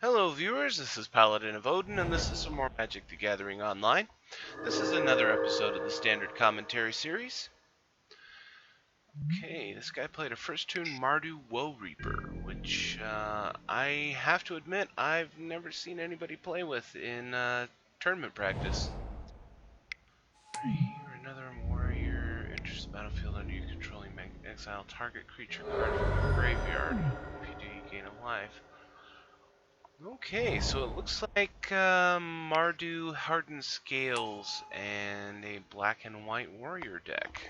Hello viewers, this is Paladin of Odin, and this is some more Magic the Gathering Online. This is another episode of the Standard Commentary series. Okay, this guy played a first turn Mardu Woe Reaper, which I have to admit I've never seen anybody play with in tournament practice. You're another warrior, enters the battlefield under your controlling exile target creature card from your graveyard. If you do, you gain a life. Okay, so it looks like Mardu Hardened Scales and a black and white warrior deck.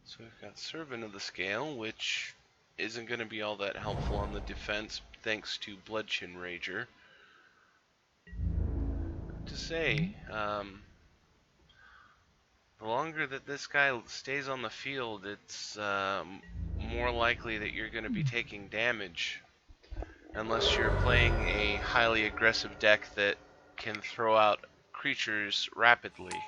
So we've got Servant of the Scale, which isn't going to be all that helpful on the defense thanks to Bloodchin Rager. What to say, the longer that this guy stays on the field, it's more likely that you're going to be taking damage. Unless you're playing a highly aggressive deck that can throw out creatures rapidly.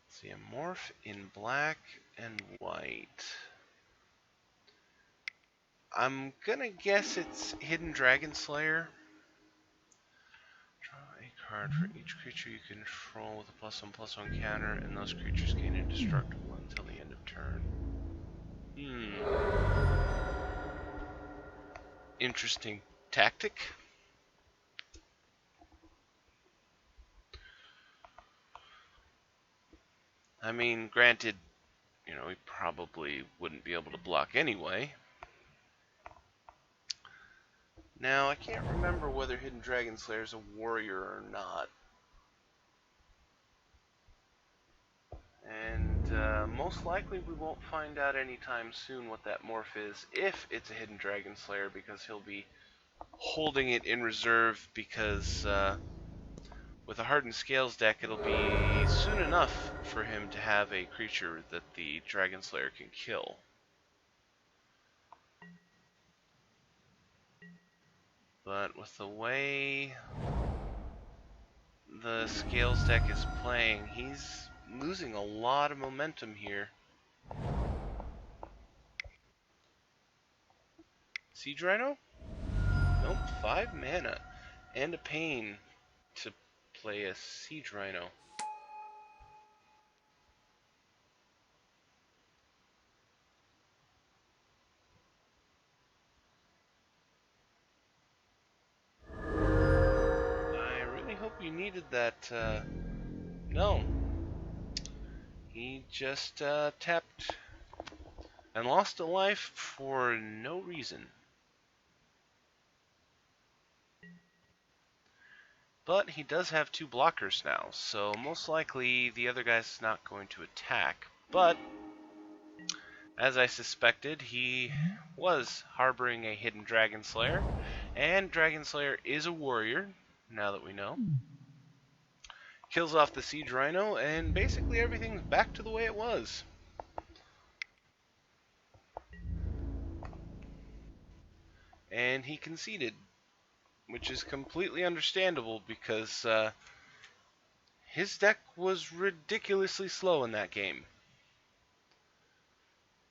See, a morph in black and white. I'm gonna guess it's Hidden Dragon Slayer. Draw a card for each creature you control with a +1/+1 counter, and those creatures gain indestructible until the end of turn. Interesting tactic. I mean, granted, he probably wouldn't be able to block anyway. Now, I can't remember whether Hidden Dragon Slayer is a warrior or not. And most likely we won't find out anytime soon what that morph is, if it's a Hidden Dragon Slayer, because he'll be holding it in reserve, because with a Hardened Scales deck, it'll be soon enough for him to have a creature that the Dragon Slayer can kill. But with the way the Scales deck is playing, he's losing a lot of momentum here. Siege Rhino? Nope, 5 mana and a pain to play a Siege Rhino. I really hope you needed that. No. He just tapped and lost a life for no reason. But he does have 2 blockers now, so most likely the other guy's not going to attack. But, as I suspected, he was harboring a Hidden Dragon Slayer, and Dragon Slayer is a warrior, now that we know. Kills off the Siege Rhino, and basically everything's back to the way it was. And he conceded, which is completely understandable because his deck was ridiculously slow in that game.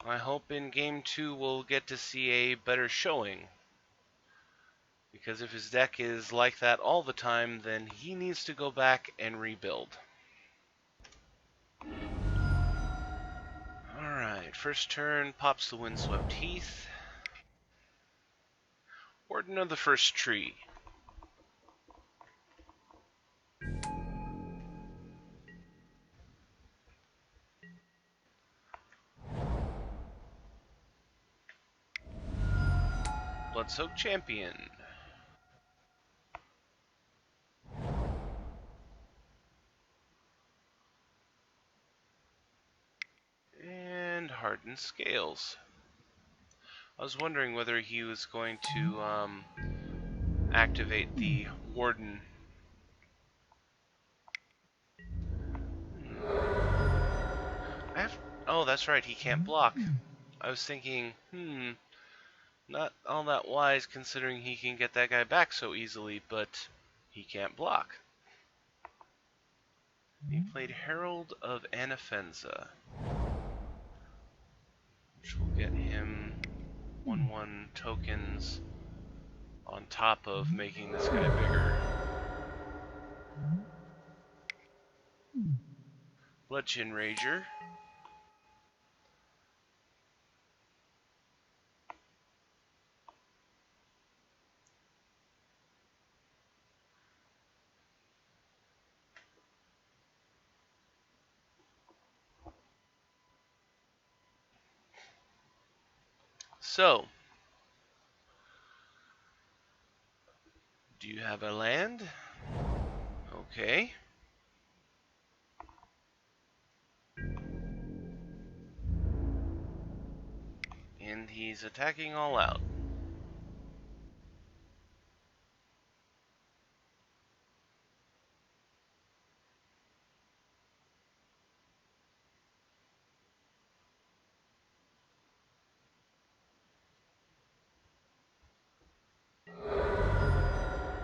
I hope in Game 2 we'll get to see a better showing, because if his deck is like that all the time, then he needs to go back and rebuild. Alright, first turn, pops the Windswept Heath. Warden of the First Tree. Bloodsoaked Champion. And Hardened Scales. I was wondering whether he was going to activate the Warden. Oh, that's right, he can't block. I was thinking, not all that wise considering he can get that guy back so easily, but he can't block. He played Herald of Anafenza, which will get him 1/1 tokens on top of making this guy bigger. Bludgeon Rager. So, do you have a land? Okay. And he's attacking all out.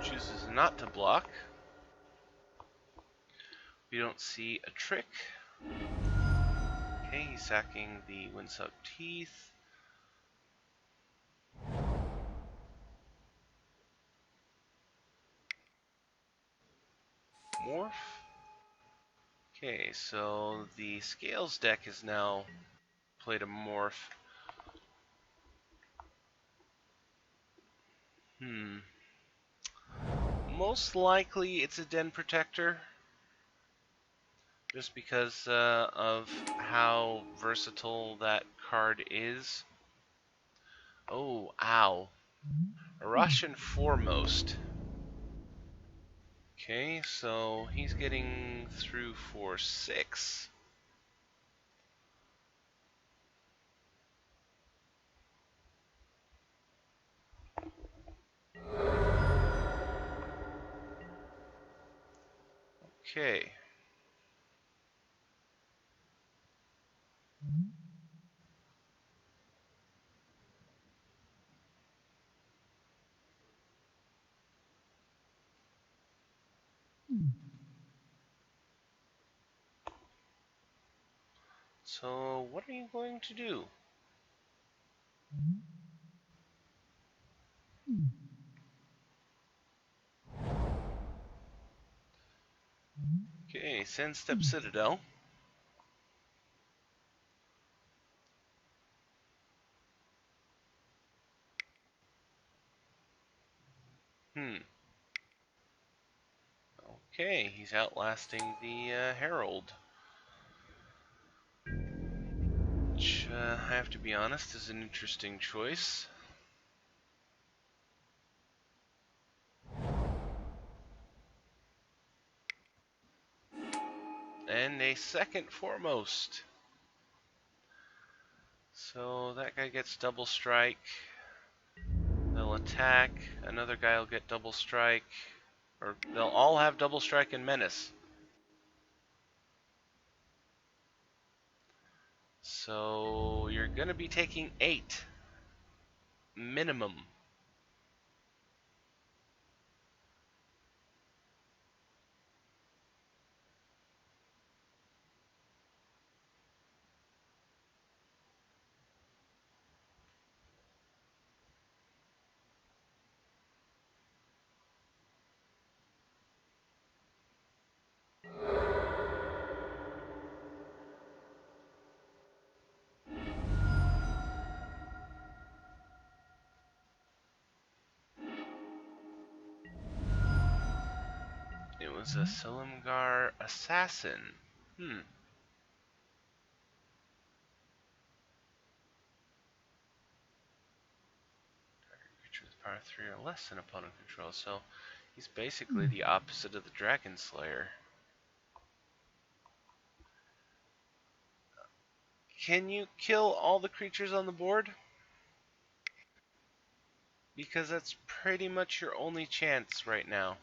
Chooses not to block. We don't see a trick. Okay, he's sacking the Windsuck Teeth. Morph. Okay, so the Scales deck is now played a morph. Most likely it's a Den Protector, just because of how versatile that card is. Oh, ow. Russian Foremost. Okay, so he's getting through for 6. Okay. So, what are you going to do? Okay, send Step Citadel. Okay, he's outlasting the Herald. Which, I have to be honest, is an interesting choice. And a second Foremost. So that guy gets double strike. They'll attack. Another guy will get double strike. Or they'll all have double strike and menace. So you're going to be taking 8 minimum. It was a Silumgar Assassin. Creatures with power 3 or less than opponent control, so he's basically the opposite of the Dragon Slayer. Can you kill all the creatures on the board? Because that's pretty much your only chance right now.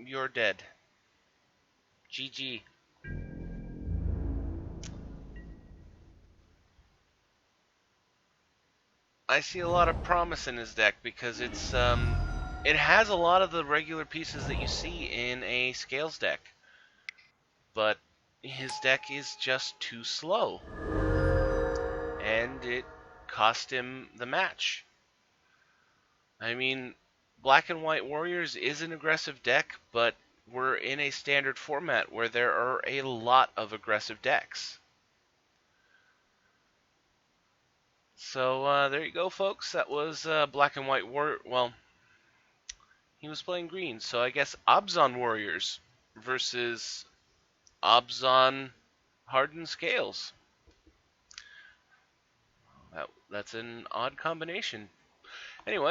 You're dead. GG. I see a lot of promise in his deck because it has a lot of the regular pieces that you see in a Scales deck, but his deck is just too slow, and it cost him the match. I mean, Black and White Warriors is an aggressive deck, but we're in a standard format where there are a lot of aggressive decks. So there you go, folks. That was Black and White Warrior. Well, he was playing green, so I guess Abzan Warriors versus Abzan Hardened Scales. That's an odd combination. Anyway.